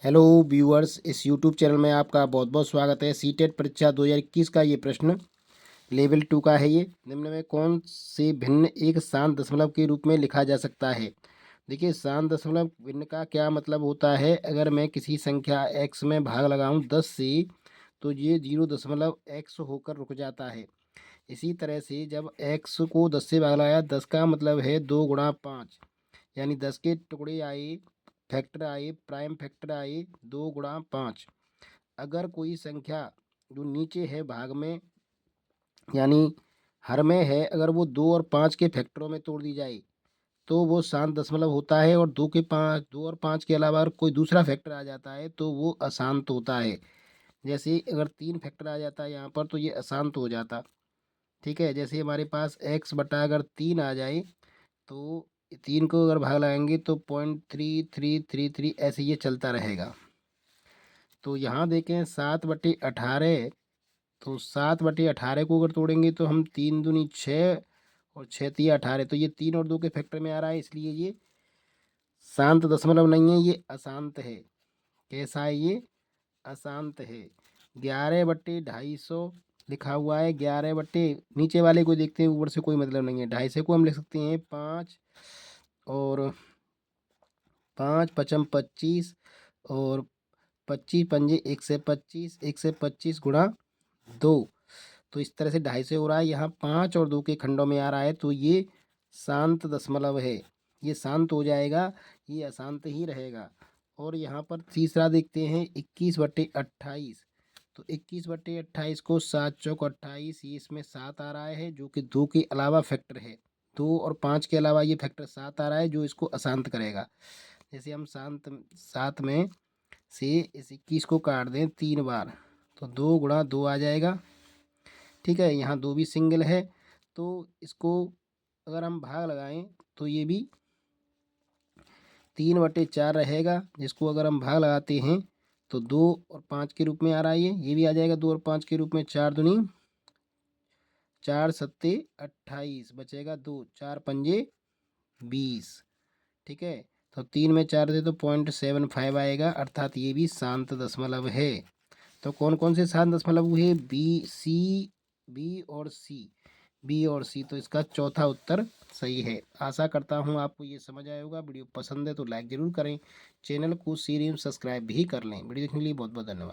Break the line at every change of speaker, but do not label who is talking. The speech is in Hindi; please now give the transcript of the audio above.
हेलो व्यूअर्स, इस यूट्यूब चैनल में आपका बहुत बहुत स्वागत है। सीटेट परीक्षा 2021 का ये प्रश्न लेवल 2 का है। ये निम्न में कौन से भिन्न एक शांत दशमलव के रूप में लिखा जा सकता है। देखिए, शांत दशमलव भिन्न का क्या मतलब होता है। अगर मैं किसी संख्या x में भाग लगाऊं 10 से, तो ये 0.x होकर रुक जाता है। इसी तरह से जब x को 10 से भाग लगाया, 10 का मतलब है 2 गुणा 5, यानी 10 के टुकड़े आए, फैक्टर आए, प्राइम फैक्टर आए 2 गुणा 5। अगर कोई संख्या जो नीचे है भाग में, यानी हर में है, अगर वो 2 और 5 के फैक्टरों में तोड़ दी जाए तो वो शांत दशमलव होता है। और 2 और 5 के अलावा अगर कोई दूसरा फैक्टर आ जाता है तो वो अशांत होता है। जैसे अगर 3 फैक्टर आ जाता है यहाँ पर तो ये अशांत हो जाता। ठीक है, जैसे हमारे पास x बटा अगर 3 आ जाए तो 3 को अगर भाग लगाएंगे तो 0.3333 ऐसे ये चलता रहेगा। तो यहाँ देखें 7/18, तो 7/18 को अगर तोड़ेंगे तो हम 3 दूनी 6 और 6 तिया 18, तो ये 3 और 2 के फैक्टर में आ रहा है, इसलिए ये शांत दशमलव नहीं है, ये अशांत है। कैसा है ये? अशांत है। 11/250 लिखा हुआ है। 11 बट्टे नीचे वाले को देखते हैं, ऊपर से कोई मतलब नहीं है। 250 को हम लिख सकते हैं 5 और 5 पचम 25 और 25 पंजे 125, 125 गुणा 2। तो इस तरह से 250 हो रहा है। यहाँ 5 और 2 के खंडों में आ रहा है, तो ये शांत दशमलव है। ये शांत हो जाएगा, ये अशांत ही रहेगा। और यहाँ पर तीसरा देखते हैं 21/28। तो 21/28 को 7 चौक 28, ये इसमें 7 आ रहा है जो कि 2 के अलावा फैक्टर है। 2 और 5 के अलावा ये फैक्टर 7 आ रहा है जो इसको अशांत करेगा। जैसे हम शांत 7 में से इस 21 को काट दें 3 बार तो 2 गुणा 2 आ जाएगा। ठीक है, यहाँ 2 भी सिंगल है, तो इसको अगर हम भाग लगाएं तो ये भी 3/4 रहेगा, जिसको अगर हम भाग लगाते हैं तो 2 और 5 के रूप में आ रहा है। ये भी आ जाएगा 2 और 5 के रूप में। 4 दूनी 4 सत्ते 28, बचेगा 2, 4 पंजे 20। ठीक है, तो 3 में 4 दे तो 0.75 आएगा, अर्थात ये भी शांत दशमलव है। तो कौन कौन से शांत दशमलव हुए? बी और सी, तो इसका चौथा उत्तर सही है। आशा करता हूँ आपको ये समझ आया होगा। वीडियो पसंद है तो लाइक ज़रूर करें, चैनल को शेयर एवं सब्सक्राइब भी कर लें। वीडियो देखने के लिए बहुत बहुत धन्यवाद।